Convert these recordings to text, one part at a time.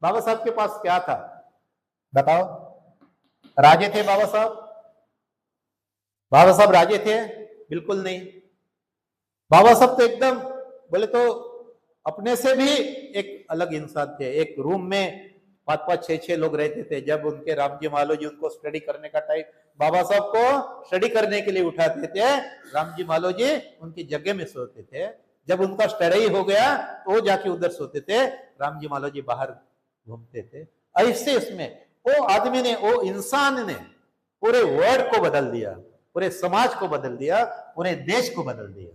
बाबा साहब के पास क्या था बताओ? राजे थे बाबा साहब? बाबा साहब राजे थे? बिल्कुल नहीं। बाबा साहब तो एकदम बोले तो अपने से भी एक अलग इंसान थे। एक रूम में 5-5, 6-6 लोग रहते थे। जब उनके रामजी मालो जी उनको स्टडी करने का टाइम, बाबा साहब को स्टडी करने के लिए उठाते थे, रामजी मालो जी उनकी जगह में सोते थे। जब उनका स्टडी हो गया तो वो जाके उधर सोते थे, रामजी मालो जी बाहर घूमते थे। ऐसे इसमें वो आदमी ने, वो इंसान ने पूरे वर्ल्ड को बदल दिया, पूरे समाज को बदल दिया, पूरे देश को बदल दिया।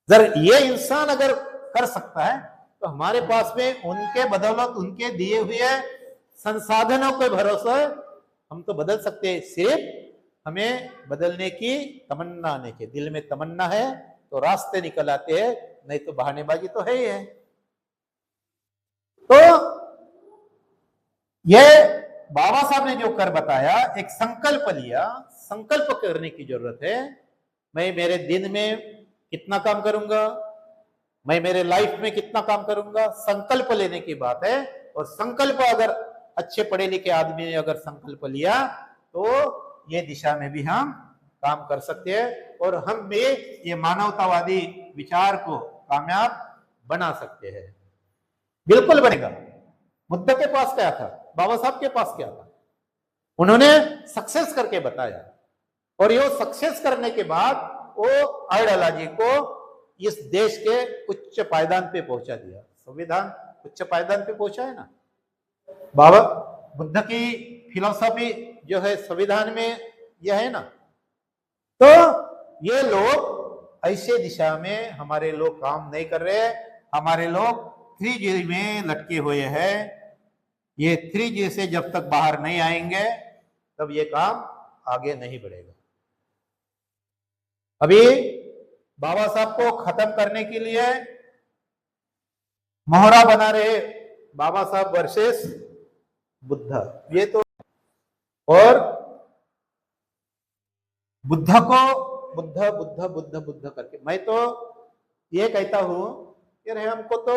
अगर ये इंसान अगर कर सकता है तो हमारे पास में उनके बदौलत, उनके दिए हुए संसाधनों के भरोसे हम तो बदल सकते हैं। सिर्फ हमें बदलने की तमन्ना आने के, दिल में तमन्ना है तो रास्ते निकल आते हैं, नहीं तो बहानेबाजी तो है ही है। तो ये बाबा साहब ने जो कर बताया, एक संकल्प लिया, संकल्प करने की जरूरत है। मैं मेरे दिन में कितना काम करूंगा, मैं मेरे लाइफ में कितना काम करूंगा, संकल्प लेने की बात है। और संकल्प अगर अच्छे पढ़े लिखे आदमी ने अगर संकल्प लिया तो ये दिशा में भी हम काम कर सकते हैं और हम भी ये मानवतावादी विचार को कामयाब बना सकते हैं। बिल्कुल बनेगा। बुद्ध के पास क्या था, बाबा साहब के पास क्या था, उन्होंने सक्सेस करके बताया। और ये सक्सेस करने के बाद वो आइडियोलॉजी को इस देश के उच्च पायदान पे पहुंचा दिया। संविधान उच्च पायदान पे पहुंचा है ना। बाबा बुद्ध की फिलॉसफी जो है संविधान में यह है ना। तो ये लोग ऐसे दिशा में हमारे लोग काम नहीं कर रहे। हमारे लोग 3G में लटके हुए हैं। ये 3G से जब तक बाहर नहीं आएंगे तब ये काम आगे नहीं बढ़ेगा। अभी बाबा साहब को खत्म करने के लिए मोहरा बना रहे बाबा साहब वर्सेस बुद्ध। ये तो, और बुद्ध को बुद्ध बुद्ध बुद्ध बुद्ध करके मैं तो ये कहता हूं कि अरे हमको तो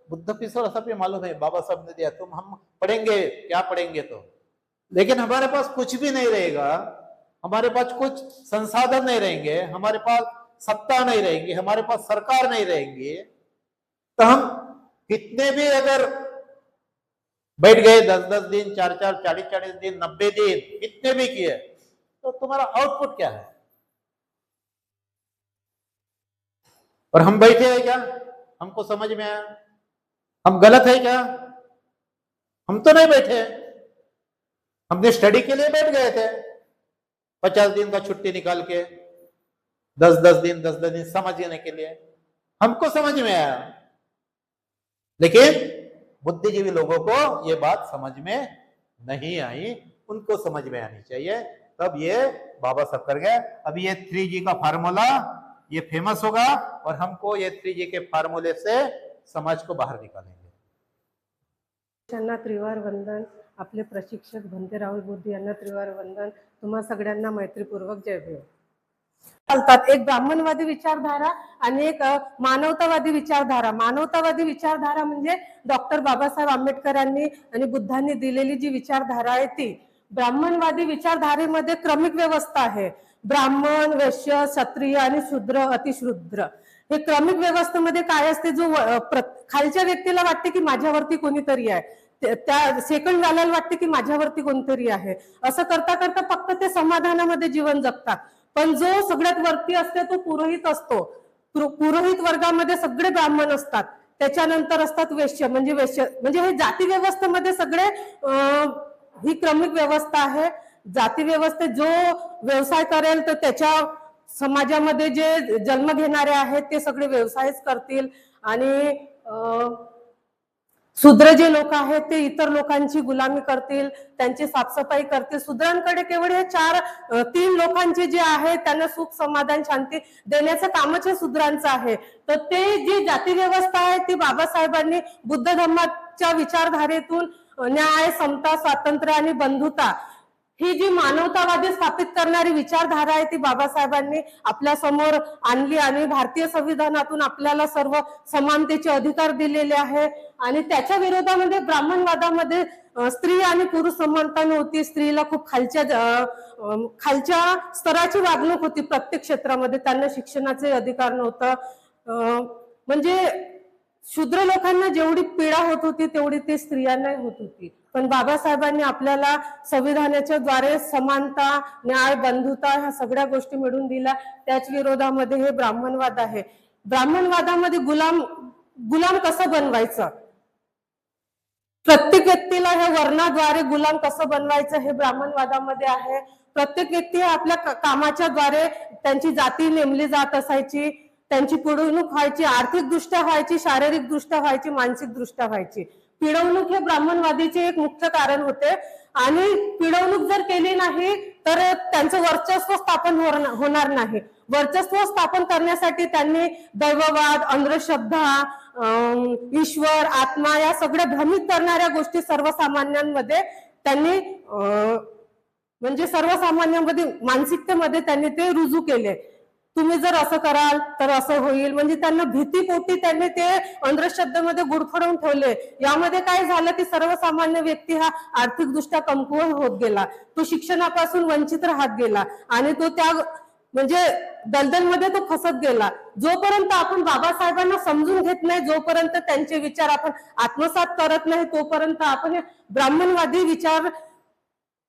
बुद्ध की फिलॉसफी मालूम है, बाबा साहब ने दिया, तुम हम पढ़ेंगे क्या पढ़ेंगे तो, लेकिन हमारे पास कुछ भी नहीं रहेगा, हमारे पास कुछ संसाधन नहीं रहेंगे, हमारे पास सत्ता नहीं रहेगी, हमारे पास सरकार नहीं रहेंगी, तो हम कितने भी अगर बैठ गए 10-10 दिन, 4-4, 40-40 दिन, 90 दिन कितने भी किए तो तुम्हारा आउटपुट क्या है? और हम बैठे हैं क्या? हमको समझ में आया हम गलत है क्या? हम तो नहीं बैठे, हमने स्टडी के लिए बैठ गए थे 50 दिन का छुट्टी निकाल के, 10-10 दिन समझने के लिए। हमको समझ में आया, लेकिन बुद्धिजीवी लोगों को ये बात समझ में नहीं आई। उनको समझ में आनी चाहिए, तब ये बाबा सब कर गए। अभी ये 3G का फार्मूला ये फेमस होगा और हमको ये 3G के फार्मूले से समाज को बाहर निकालेंगे। त्यांना त्रिवार वंदन, आपले प्रशिक्षक भंते राहुल बुद्धी यांना त्रिवार वंदन। तुम्हा सगळ्यांना मैत्रीपूर्वक जय भीम। चालतात एक ब्राह्मणवादी विचारधारा आणि एक मानवतावादी विचारधारा। मानवतावादी विचारधारा म्हणजे डॉक्टर बाबासाहेब आंबेडकरांनी आणि बुद्धांनी दिलेली जी विचारधारा आहे ती। ब्राह्मणवादी विचारधारेमध्ये क्रमिक व्यवस्था आहे। ब्राह्मण, वैश्य, क्षत्रिय आणि शूद्र, अतिशूद्र हे क्रमिक व्यवस्थेमध्ये काय असते, जो खालच्या व्यक्तीला वाटते की माझ्यावरती कोणीतरी आहे, त्या सेकंड वाल्याला वाटते की माझ्यावरती कोणतरी आहे, असं करता करता फक्त ते समाधानामध्ये जीवन जगतात। पण जो सगळ्यात वरती असते तो पुरोहित असतो। पुरोहित वर्गामध्ये सगळे ब्राह्मण असतात, त्याच्यानंतर असतात वैश्य म्हणजे हे जाती व्यवस्थेमध्ये सगळे ही क्रमिक व्यवस्था आहे। जाती व्यवस्थेत जो व्यवसाय करेल तर त्याच्या समाजामध्ये जे जन्म घेणारे आहेत ते सगळे व्यवसायच करतील आणि शूद्र जे लोक आहेत ते इतर लोकांची गुलामी करतील, त्यांची साफसफाई करतील। शूद्रांकडे केवळ हे 3 लोकांचे जे आहे त्यांना सुख समाधान शांती देण्याचं कामच हे शूद्रांचं आहे। तर ते जी जाती व्यवस्था आहे ती बाबासाहेबांनी बुद्ध धर्माच्या विचारधारेतून न्याय, समता, स्वातंत्र्य आणि बंधुता ही जी मानवतावादी स्थापित करणारी विचारधारा आहे ती बाबासाहेबांनी आपल्या समोर आणली आणि भारतीय संविधानातून आपल्याला सर्व समानतेचे अधिकार दिलेले आहे. आणि त्याच्या विरोधामध्ये ब्राह्मणवादामध्ये स्त्री आणि पुरुष समानता नव्हती. स्त्रीला खूप खालच्या स्तराची वागणूक होती. प्रत्येक क्षेत्रामध्ये त्यांना शिक्षणाचे अधिकार नव्हता. म्हणजे शूद्र लोकांना जेवढी पीडा होत होती तेवढी ती स्त्रियांना होत होती. पण बाबासाहेबांनी आपल्याला संविधानाच्या द्वारे समानता, न्याय, बंधुता ह्या सगळ्या गोष्टी मिळवून दिल्या. त्याच विरोधामध्ये हे ब्राह्मणवाद आहे. ब्राह्मणवादामध्ये गुलाम कसं बनवायचं, प्रत्येक व्यक्तीला हे वर्णाद्वारे गुलाम कसं बनवायचं हे ब्राह्मणवादामध्ये आहे. प्रत्येक व्यक्ती आपल्या कामाच्या द्वारे त्यांची जाती नेमली जात असायची, त्यांची पिळवणूक व्हायची, आर्थिक दृष्ट्या व्हायची, शारीरिक दृष्ट्या व्हायची, मानसिक दृष्ट्या व्हायची. पिळवणूक हे ब्राह्मणवादीचे एक मुख्य कारण होते. आणि पिळवणूक जर केली नाही तर त्यांचं वर्चस्व स्थापन होणार नाही. वर्चस्व स्थापन करण्यासाठी त्यांनी दैववाद, अंधश्रद्धा, ईश्वर, आत्मा या सगळ्या भ्रमित करणाऱ्या गोष्टी सर्वसामान्यांमध्ये त्यांनी म्हणजे सर्वसामान्यांमध्ये मानसिकतेमध्ये त्यांनी ते रुजू केले. तुम्ही जर असं कराल तर असं होईल, म्हणजे त्यांना भीतीपोटी त्यांनी ते अंधश्रद्धेमध्ये गुडफडवून ठेवले. यामध्ये काय झालं की सर्वसामान्य व्यक्ती हा आर्थिकदृष्ट्या कमकुवत होत गेला, तो शिक्षणापासून वंचित राहत गेला आणि तो त्या म्हणजे दलदलमध्ये तो फसत गेला. जोपर्यंत आपण बाबासाहेबांना समजून घेत नाही, जोपर्यंत त्यांचे विचार आपण आत्मसात करत नाही, तोपर्यंत आपण ब्राह्मणवादी विचार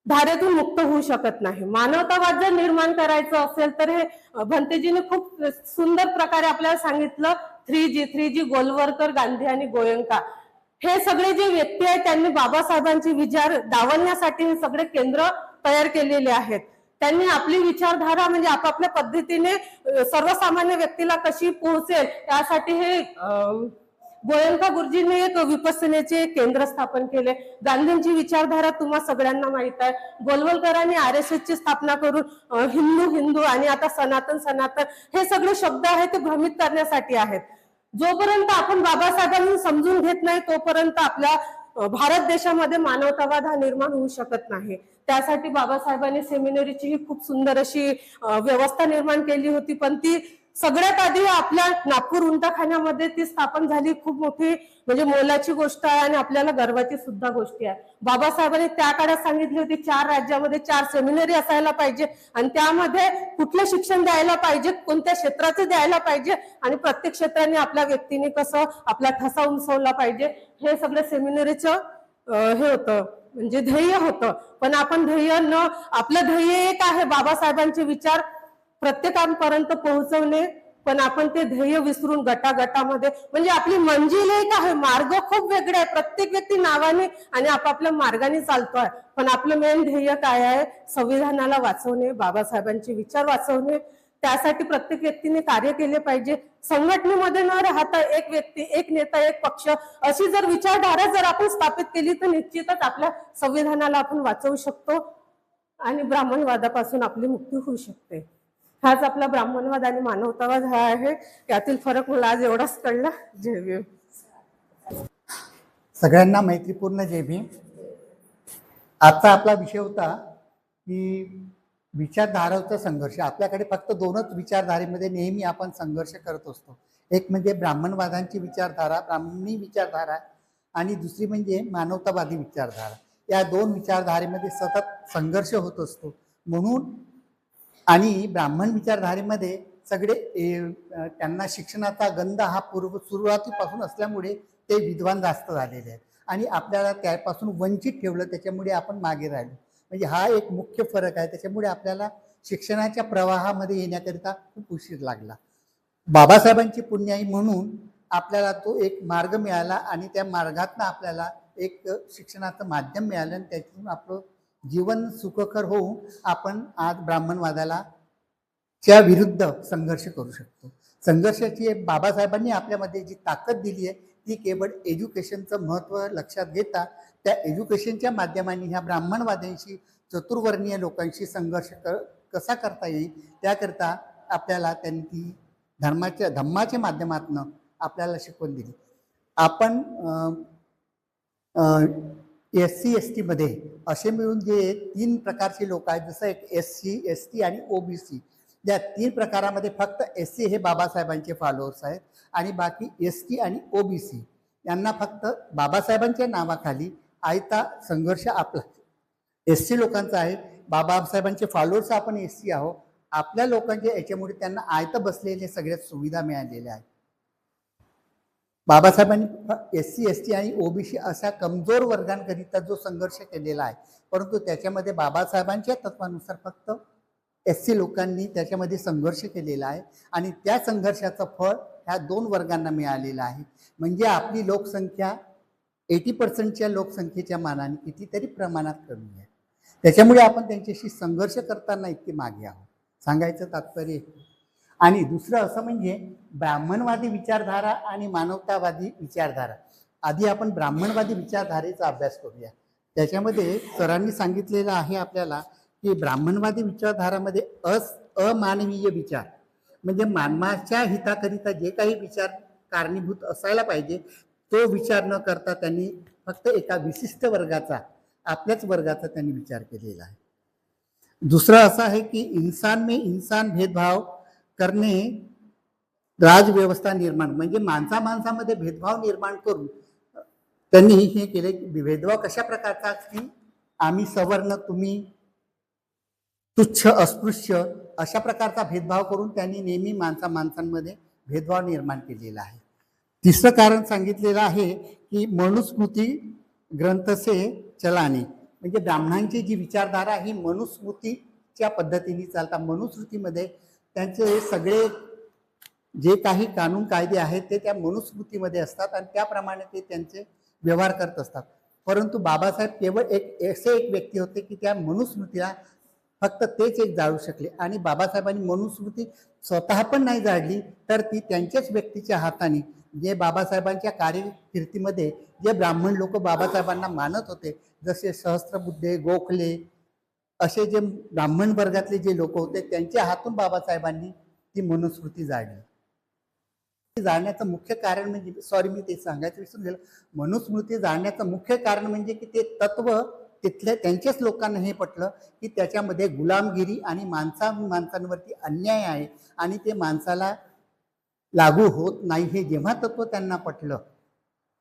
धारेतून मुक्त होऊ शकत नाही. मानवतावाद जर निर्माण करायचं असेल तर हे भंतेजीने खूप सुंदर प्रकारे आपल्याला सांगितलं. 3G गोलवरकर, गांधी आणि गोयंका हे सगळे जे व्यक्ती आहेत त्यांनी बाबासाहेबांचे विचार डावलण्यासाठी हे सगळे केंद्र तयार केलेले आहेत. त्यांनी आपली विचारधारा म्हणजे आपापल्या पद्धतीने सर्वसामान्य व्यक्तीला कशी पोहोचेल यासाठी हे गोयंका गुरुजींनी एक विपස්සनेचे केंद्र स्थापन केले. गांधींची विचारधारा तुम्हा सगळ्यांना माहित आहे. गोलवलकरांनी RSS ची स्थापना करून हिंदू आणि आता सनातन हे सगळे शब्द आहेत ते भ्रमित करण्यासाठी आहेत. जोपर्यंत आपण बाबासाहेबांनी समजून घेत नाही तोपर्यंत आपल्या भारत देशामध्ये मानवतावाद हा निर्माण होऊ शकत नाही. त्यासाठी बाबासाहेबांनी सेमिनरीची ही खूप सुंदर अशी व्यवस्था निर्माण केली होती. पण ती सगळ्यात आधी आपल्या नागपूर उंटाखान्यामध्ये ती स्थापन झाली. खूप मोठी म्हणजे मोलाची गोष्ट आहे आणि आपल्याला गर्वाची सुद्धा गोष्टी आहे. बाबासाहेबांनी त्या काळात सांगितली होती 4 राज्यामध्ये 4 सेमिनरी असायला पाहिजे आणि त्यामध्ये कुठलं शिक्षण द्यायला पाहिजे, कोणत्या क्षेत्राचं द्यायला पाहिजे आणि प्रत्येक क्षेत्राने आपल्या व्यक्तीने कसं आपला ठसा उंचवला पाहिजे हे सगळं सेमिनरीचं हे होतं म्हणजे ध्येय होतं. पण आपण आपलं ध्येय एक आहे बाबासाहेबांचे विचार प्रत्येकापर्यंत पोहोचवणे, पण आपण ते ध्येय विसरून गटागटामध्ये म्हणजे आपली मंजिल एक आहे, मार्ग खूप वेगळे आहे. प्रत्येक व्यक्ती नावाने आणि आपापल्या मार्गाने चालतोय, पण आपलं मेन ध्येय काय आहे? संविधानाला वाचवणे, बाबासाहेबांचे विचार वाचवणे. त्यासाठी प्रत्येक व्यक्तीने कार्य केले पाहिजे. संघटनेमध्ये न राहता एक व्यक्ती, एक नेता, एक पक्ष अशी जर विचारधारा जर आपण स्थापित केली तर निश्चितच आपल्या संविधानाला आपण वाचवू शकतो आणि ब्राह्मणवादापासून आपली मुक्ती होऊ शकते. हाच आपला ब्राह्मणवाद आणि मानवतावाद हा आहे. यातील फरक मला आज एवढाच कळला. जय भीम. सगळ्यांना मैत्रीपूर्ण जय भीम. आजचा आपला विषय होता की विचारधारांचा संघर्ष. आपल्याकडे फक्त 2च विचारधारेमध्ये नेहमी आपण संघर्ष करत असतो. एक म्हणजे ब्राह्मणवादांची विचारधारा, ब्राह्मणी विचारधारा आणि दुसरी म्हणजे मानवतावादी विचारधारा. या 2 विचारधारेमध्ये सतत संघर्ष होत असतो. म्हणून आणि ब्राह्मण विचारधारेमध्ये सगळे त्यांना शिक्षणाचा गंध हा सुरुवातीपासून असल्यामुळे ते विद्वान जास्त झालेले आहेत आणि आपल्याला त्यापासून वंचित ठेवलं, त्याच्यामुळे आपण मागे राहिलो. म्हणजे हा एक मुख्य फरक आहे. त्याच्यामुळे आपल्याला शिक्षणाच्या प्रवाहामध्ये येण्याकरिता खूप उशीर लागला. बाबासाहेबांची पुण्याई म्हणून आपल्याला तो एक मार्ग मिळाला आणि त्या मार्गातनं आपल्याला एक शिक्षणाचं माध्यम मिळालं आणि त्यातून आपलं जीवन सुखकर होऊन आपण आज ब्राह्मणवादाला च्या विरुद्ध संघर्ष करू शकतो. संघर्षाची बाबासाहेबांनी आपल्यामध्ये जी ताकद दिली आहे ती केवळ एज्युकेशनचं महत्त्व लक्षात घेता त्या एज्युकेशनच्या माध्यमाने ह्या ब्राह्मणवाद्यांशी, चतुर्वर्णीय लोकांशी संघर्ष कसा करता येईल त्याकरता आपल्याला त्यांनी धम्माच्या माध्यमातून आपल्याला शिकवण दिली. आपण SC ST मध्ये असे मिळून जे 3 प्रकारचे लोक आहेत, जसं एक SC ST आणि OBC, या 3 प्रकारामध्ये फक्त SC हे बाबासाहेबांचे फॉलोअर्स आहेत आणि बाकी ST आणि OBC यांना फक्त बाबासाहेबांच्या नावाखाली आयता संघर्ष आपला SC लोकांचा आहे. बाबासाहेबांचे फॉलोअर्स आपण SC आहोत. आपल्या लोकांच्या याच्यामुळे त्यांना आयत बसलेले सगळ्यात सुविधा मिळालेल्या आहेत. बाबासाहेबांनी SC ST आणि OBC अशा कमजोर वर्गांकरिता जो संघर्ष केलेला आहे, परंतु त्याच्यामध्ये बाबासाहेबांच्या तत्वानुसार फक्त SC लोकांनी त्याच्यामध्ये संघर्ष केलेला आहे आणि त्या संघर्षाचं फळ ह्या 2 वर्गांना मिळालेलं आहे. म्हणजे आपली लोकसंख्या 80% लोकसंख्येच्या मानाने कितीतरी प्रमाणात कमी आहे. त्याच्यामुळे आपण त्यांच्याशी संघर्ष करताना इतके मागे आहोत, सांगायचं तात्पर्य. आणि दुसरं असं म्हणजे ब्राह्मणवादी विचारधारा आणि मानवतावादी विचारधारा. आधी आपण ब्राह्मणवादी विचारधारेचा अभ्यास करूया. त्याच्यामध्ये सरांनी सांगितलेलं आहे आपल्याला की ब्राह्मणवादी विचारधारामध्ये अमानवीय विचार म्हणजे मानवाच्या हिताकरिता जे काही विचार कारणीभूत असायला पाहिजे तो विचार न करता त्यांनी फक्त एका विशिष्ट वर्गाचा, आपल्याच वर्गाचा त्यांनी विचार केलेला आहे. दुसरा असा आहे की इंसान में इंसान भेदभाव करणे राजव्यवस्था निर्माण, म्हणजे माणसामध्ये भेदभाव निर्माण करून त्यांनी हे केले. भेदभाव कशा प्रकारचा की आम्ही सवर्ण, तुम्ही तुच्छ, अस्पृश्य अशा प्रकारचा भेदभाव करून त्यांनी नेहमी माणसांमध्ये भेदभाव निर्माण केलेला आहे. तिसरं कारण सांगितलेलं आहे की मनुस्मृती ग्रंथसे चलाने, म्हणजे ब्राह्मणांची जी विचारधारा ही मनुस्मृतीच्या पद्धतीने चालतात. मनुस्मृतीमध्ये त्यांचे सगळे जे काही कानून कायदे आहेत ते त्या मनुस्मृतीमध्ये असतात आणि त्याप्रमाणे ते त्यांचे व्यवहार करत असतात. परंतु बाबासाहेब केवळ एक व्यक्ती होते की त्या मनुस्मृतीला फक्त तेच एक जाळू शकले आणि बाबासाहेबांनी मनुस्मृती स्वतः पण नाही जाळली, तर ती त्यांच्याच व्यक्तीच्या हाताने, जे बाबासाहेबांच्या कार्यकिर्दीमध्ये जे ब्राह्मण लोक बाबासाहेबांना मानत होते, जसे सहस्त्रबुद्धे, गोखले असे जे ब्राह्मण वर्गातले जे लोक होते, त्यांच्या हातून बाबासाहेबांनी ती मनुस्मृती जाळली. जाळण्याचं मुख्य कारण म्हणजे, मी ते सांगायचं विसरून गेलो, मनुस्मृती जाळण्याचं मुख्य कारण म्हणजे की ते तत्व तिथल्या त्यांच्याच लोकांना हे पटलं की त्याच्यामध्ये गुलामगिरी आणि माणसांवरती अन्याय आहे आणि ते माणसाला लागू होत नाही, हे जेव्हा तत्व त्यांना पटलं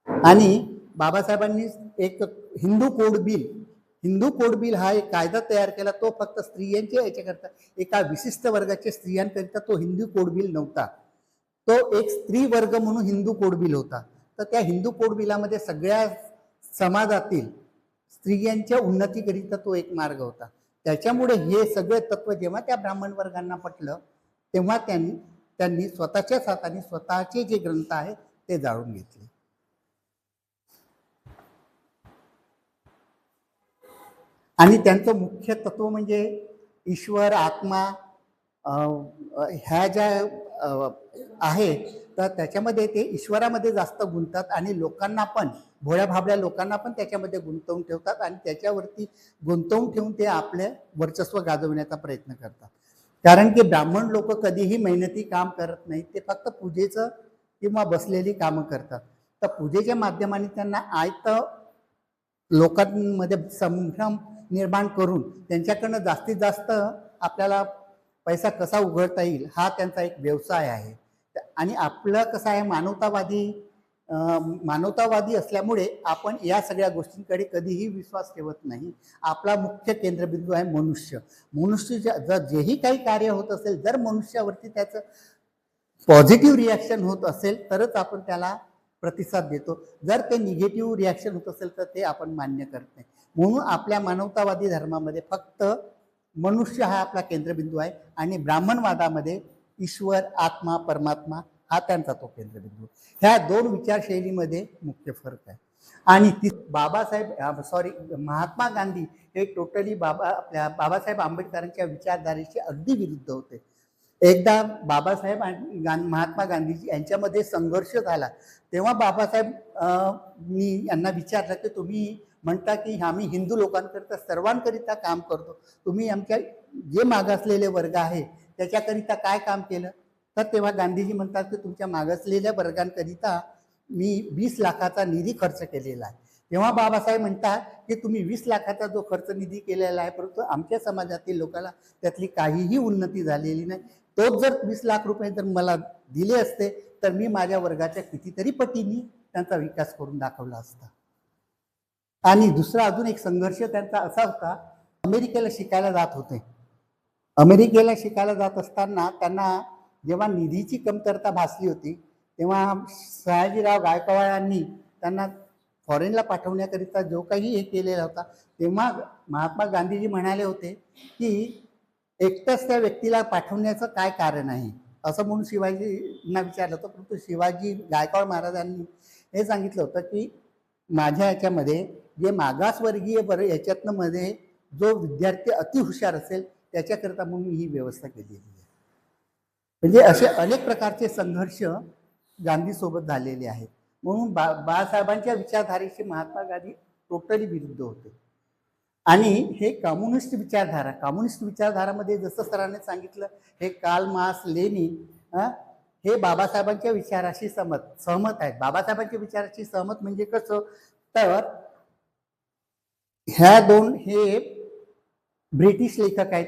आणि बाबासाहेबांनी एक हिंदू कोड बिल हा एक कायदा तयार केला. तो फक्त स्त्रियांच्या याच्याकरता, एका विशिष्ट वर्गाच्या स्त्रियांकरिता तो हिंदू कोड बिल नव्हता, तो एक स्त्री वर्ग म्हणून हिंदू कोड बिल होता. तर त्या हिंदू कोड बिलामध्ये सगळ्या समाजातील स्त्रियांच्या उन्नतीकरिता तो एक मार्ग होता. त्याच्यामुळे हे सगळे तत्व जेव्हा त्या ब्राह्मण वर्गांना पटलं तेव्हा त्यांनी स्वतःच्याच हाताने स्वतःचे जे ग्रंथ आहेत ते जाळून घेतले. आणि त्यांचं मुख्य तत्व म्हणजे ईश्वर, आत्मा ह्या ज्या आहे, तर त्याच्यामध्ये ते ईश्वरामध्ये जास्त गुंततात आणि लोकांना पण, भोळ्या भाबड्या लोकांना पण त्याच्यामध्ये गुंतवून ठेवतात आणि त्याच्यावरती गुंतवून ठेवून ते आपले वर्चस्व गाजवण्याचा प्रयत्न करतात. कारण की ब्राह्मण लोक कधीही मेहनती काम करत नाहीत, ते फक्त पूजेचं किंवा बसलेली कामं करतात. तर पूजेच्या माध्यमाने त्यांना आयत लोकांमध्ये संभ्रम निर्माण करून त्यांच्याकडनं जास्तीत जास्त आपल्याला पैसा कसा उघडता येईल हा त्यांचा एक व्यवसाय आहे. आणि आपलं कसं आहे, मानवतावादी असल्यामुळे आपण या सगळ्या गोष्टींकडे कधीही विश्वास ठेवत नाही. आपला मुख्य केंद्रबिंदू आहे मनुष्य जर जेही काही कार्य होत असेल, जर मनुष्यावरती त्याचं पॉझिटिव्ह रिॲक्शन होत असेल तरच आपण त्याला प्रतिसाद देतो. जर ते निगेटिव्ह रिॲक्शन होत असेल तर ते आपण मान्य करत नाही. म्हणून आपल्या मानवतावादी धर्मामध्ये फक्त मनुष्य हा आपला केंद्रबिंदू आहे आणि ब्राह्मणवादामध्ये ईश्वर, आत्मा, परमात्मा हा त्यांचा तो केंद्रबिंदू. ह्या 2 विचारशैलीमध्ये मुख्य फरक आहे. आणि महात्मा गांधी हे टोटली आपल्या बाबासाहेब आंबेडकरांच्या विचारधारेशी अगदी विरुद्ध होते. एकदा बाबासाहेब आणि महात्मा गांधीजी यांच्यामध्ये संघर्ष झाला, तेव्हा बाबासाहेब मी यांना विचारलं की तुम्ही म्हणता की आम्ही हिंदू लोकांकरिता सर्वांकरिता काम करतो, तुम्ही आमच्या जे मागासलेले वर्ग आहे त्याच्याकरिता काय काम केलं? तर तेव्हा गांधीजी म्हणतात की तुमच्या मागासलेल्या वर्गांकरिता मी 20 लाखाचा निधी खर्च केलेला आहे. तेव्हा बाबासाहेब म्हणतात की तुम्ही 20 लाखाचा जो खर्च निधी केलेला आहे, परंतु आमच्या समाजातील लोकांना त्यातली काहीही उन्नती झालेली नाही. तोच जर 20 लाख रुपये जर मला दिले असते तर मी माझ्या वर्गाच्या कितीतरी पटीने त्यांचा विकास करून दाखवला असता. आणि दुसरा अजून एक संघर्ष त्यांचा असा होता, अमेरिकेला शिकायला जात होते. अमेरिकेला शिकायला जात असताना त्यांना जेव्हा निधीची कमतरता भासली होती, तेव्हा सयाजीराव गायकवाडांनी त्यांना फॉरेनला पाठवण्याकरिता जो काही हे केलेला होता, तेव्हा महात्मा गांधीजी म्हणाले होते की एकटंच त्या व्यक्तीला पाठवण्याचं काय कारण आहे, असं म्हणून शिवाजींना विचारलं होतं. परंतु शिवाजी गायकवाड महाराजांनी हे सांगितलं होतं की माझ्या याच्यामध्ये जे मागासवर्गीय याच्यातनं मध्ये जो विद्यार्थी अतिहुशार असेल त्याच्याकरिता म्हणून ही व्यवस्था केलेली आहे. म्हणजे असे अनेक प्रकारचे संघर्ष गांधीसोबत झालेले आहेत. म्हणून बाळासाहेबांच्या विचारधारेशी महात्मा गांधी टोटली विरुद्ध होते. आणि हे कम्युनिस्ट विचारधारामध्ये जसं सरांनी सांगितलं, हे कार्ल मार्क्स, लेनिन हे बाबासाहेबांच्या विचाराशी सहमत आहेत. बाबासाहेबांच्या विचाराशी सहमत म्हणजे कसं, तर ह्या दोन हे ब्रिटिश लेखक आहेत,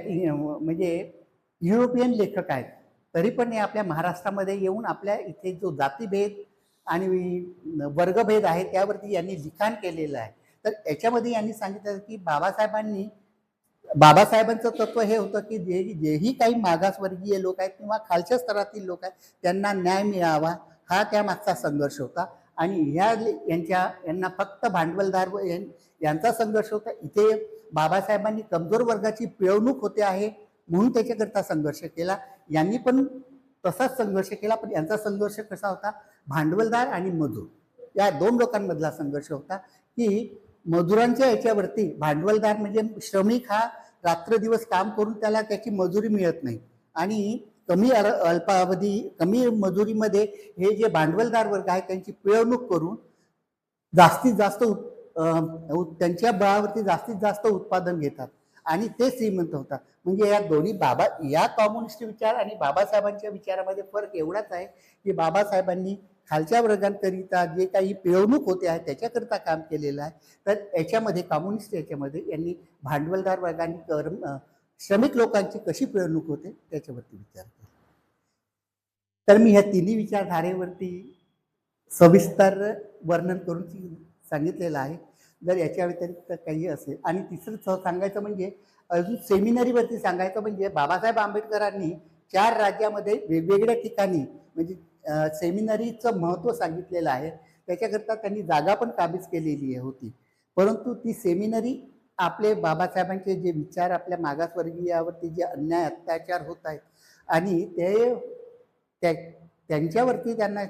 म्हणजे युरोपियन लेखक आहेत. तरी पण हे आपल्या महाराष्ट्रामध्ये येऊन आपल्या इथे जो जातीभेद आणि वर्गभेद आहे त्यावरती यांनी लिखाण केलेलं आहे. तर याच्यामध्ये यांनी सांगितलं की बाबासाहेबांचं तत्व हे होतं की जेही काही मागासवर्गीय लोक आहेत किंवा खालच्या स्तरातील लोक आहेत त्यांना न्याय मिळावा, हा त्यामागचा संघर्ष होता. आणि यांना फक्त भांडवलदार यांचा संघर्ष होता. इथे बाबासाहेबांनी कमजोर वर्गाची पिळवणूक होते आहे म्हणून त्याच्याकरता संघर्ष केला. यांनी पण तसाच संघर्ष केला, पण यांचा संघर्ष कसा होता, भांडवलदार आणि मजूर या दोन लोकांमधला संघर्ष होता. की मजुरांच्या याच्यावरती भांडवलदार म्हणजे श्रमिक हा रात्रदिवस काम करून त्याला त्याची मजुरी मिळत नाही, आणि कमी मजुरीमध्ये हे जे भांडवलदार वर्ग आहे त्यांची पिळवणूक करून जास्तीत जास्त त्यांच्या बळावरती जास्तीत जास्त उत्पादन घेतात आणि ते श्रीमंत होतात. म्हणजे या दोन्ही या कम्युनिस्ट विचार आणि बाबासाहेबांच्या विचारामध्ये फरक एवढाच आहे की बाबासाहेबांनी खालच्या वर्गांकरिता जे काही पिळवणूक होते आहे त्याच्याकरिता काम केलेलं आहे. तर याच्यामध्ये कम्युनिस्ट याच्यामध्ये यांनी भांडवलदार वर्गांनी श्रमिक लोकांची कशी पिळवणूक होते त्याच्यावरती विचार केला. तर मी ह्या तिन्ही विचारधारेवरती सविस्तर वर्णन करून सांगितलेलं आहे. जर याच्या व्यतिरिक्त काही असेल, आणि तिसरं सांगायचं म्हणजे अजून सेमिनरीवरती सांगायचं म्हणजे बाबासाहेब आंबेडकरांनी 4 राज्यामध्ये वेगवेगळ्या ठिकाणी म्हणजे सेमिनरीचं महत्त्व सांगितलेलं आहे. त्याच्याकरता त्यांनी जागा पण काबीज केलेली होती. परंतु ती सेमिनरी आपले बाबासाहेबांचे जे विचार आपल्या मागासवर्गीयावरती जे अन्याय अत्याचार होत आहेत आणि त्यांच्यावरती त्यांना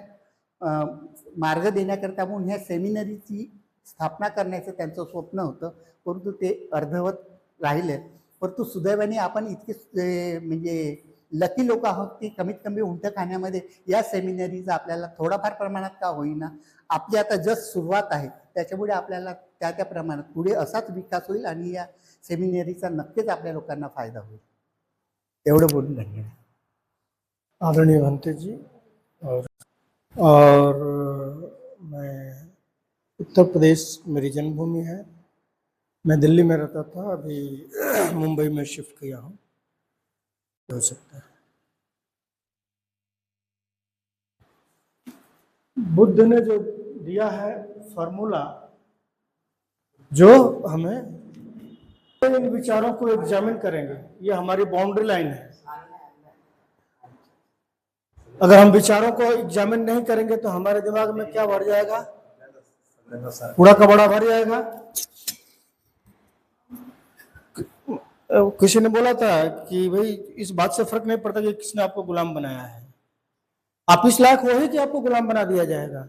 मार्ग देण्याकरता म्हणून ह्या सेमिनरीची स्थापना करण्याचं त्यांचं स्वप्न होतं, परंतु ते अर्धवट राहिले. परंतु सुदैवाने आपण इतके म्हणजे लकी लोक आहोत की कमीत कमी उलटखान्यामध्ये या सेमिनरीचा आपल्याला थोडाफार प्रमाणात का होईना आपली आता जस्ट सुरुवात आहे. त्याच्यामुळे आपल्याला त्या प्रमाणात पुढे असाच विकास होईल आणि या सेमिनरीचा नक्कीच आपल्या लोकांना फायदा होईल. एवढं बोलून धन्यवाद. आदरणीय भंते जी, और मैं उत्तर प्रदेश मेरी जन्मभूमि है। मैं दिल्ली में रहता था, अभी मुंबई में शिफ्ट किया हूँ। हो सकता है बुद्ध ने जो दिया है फॉर्मूला, जो हमें इन विचारों को एग्जामिन करेंगे, ये हमारी बाउंड्री लाइन है। अगर हम विचारों को एग्जामिन नहीं करेंगे तो हमारे दिमाग में क्या भर जाएगा, कूड़ा कबाड़ा भर जाएगा। किसी ने बोला था कि भाई इस बात से फर्क नहीं पड़ता कि किसने आपको गुलाम बनाया है, आप इस लायक हो ही कि आपको गुलाम बना दिया जाएगा।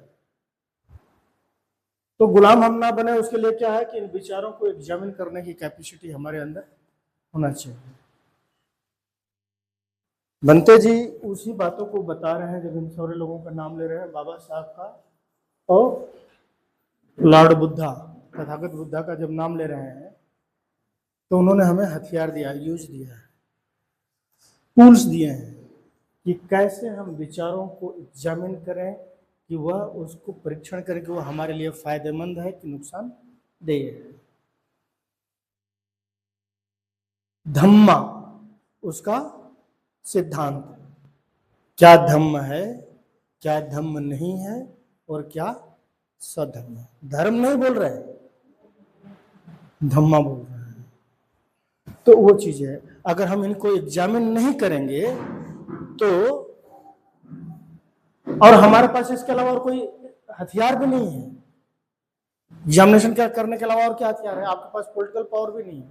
तो गुलाम हम ना बने उसके लिए क्या है कि इन विचारों को एग्जामिन करने की कैपेसिटी हमारे अंदर होना चाहिए। बनते जी उसी बातों को बता रहे हैं जब इन सारे लोगों का नाम ले रहे हैं, बाबा साहब का और लॉर्ड बुद्धा, तथागत बुद्धा का जब नाम ले रहे हैं तो उन्होंने हमें हथियार दिया, यूज दिया है, टूल्स दिए हैं कि कैसे हम विचारों को एग्जामिन करें कि वह उसको परीक्षण करे कि वह हमारे लिए फायदेमंद है कि नुकसान देय है। धम्मा उसका सिद्धांत, क्या धम्म है, क्या धम्म नहीं है, और क्या सधम्म है। धर्म नहीं बोल रहे हैं, धम्मा बोल रहे हैं। तो वो चीज है, अगर हम इनको एग्जामिन नहीं करेंगे तो, और हमारे पास इसके अलावा और कोई हथियार भी नहीं है, एग्जामिनेशन क्या करने के अलावा और क्या हथियार है? आपके पास पॉलिटिकल पावर भी नहीं है।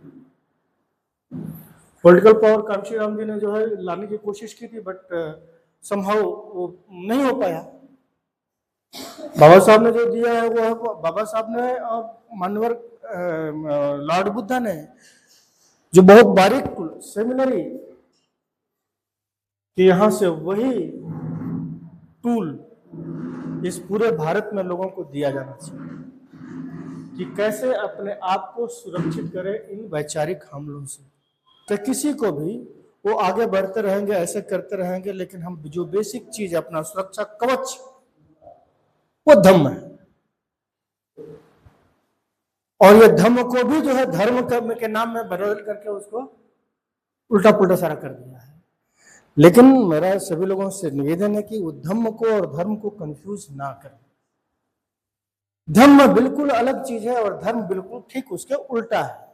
पॉलिटिकल पावर कांशी राम जी ने जो है लाने की कोशिश की थी, बट समहाउ वो नहीं हो पाया। बाबा साहब ने जो दिया है वो है, बाबा साहब ने और मानवर लॉर्ड बुद्धा ने जो बहुत बारीक सेमिनरी कि यहां से वही टूल इस पूरे भारत में लोगों को दिया जाना चाहिए कि कैसे अपने आप को सुरक्षित करें इन वैचारिक हमलों से। तो किसी को भी वो आगे बढ़ते रहेंगे, ऐसे करते रहेंगे, लेकिन हम जो बेसिक चीज अपना सुरक्षा कवच वो धम्म है। और ये धम्म को भी जो है धर्म के नाम में बदल करके उसको उल्टा पुल्टा सारा कर दिया है। लेकिन मेरा सभी लोगों से निवेदन है कि वो धम्म को और धर्म को कंफ्यूज ना करें। धम्म बिल्कुल अलग चीज है और धर्म बिल्कुल ठीक उसके उल्टा है।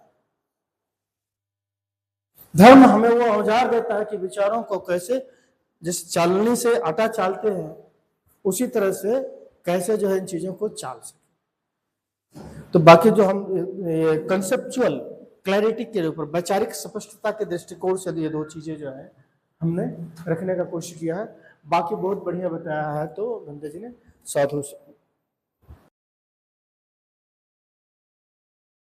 धर्म हमें वो औजार देता है कि विचारों को कैसे, जिस चालनी से आटा चालते हैं उसी तरह से कैसे जो है इन चीजों को चाल सके। तो बाकी जो हम कंसेप्चुअल क्लैरिटी के ऊपर, वैचारिक स्पष्टता के दृष्टिकोण से ये दो चीजें जो है हमने रखने का कोशिश किया है। बाकी बहुत बढ़िया बताया है तो बंदे जी ने, साधु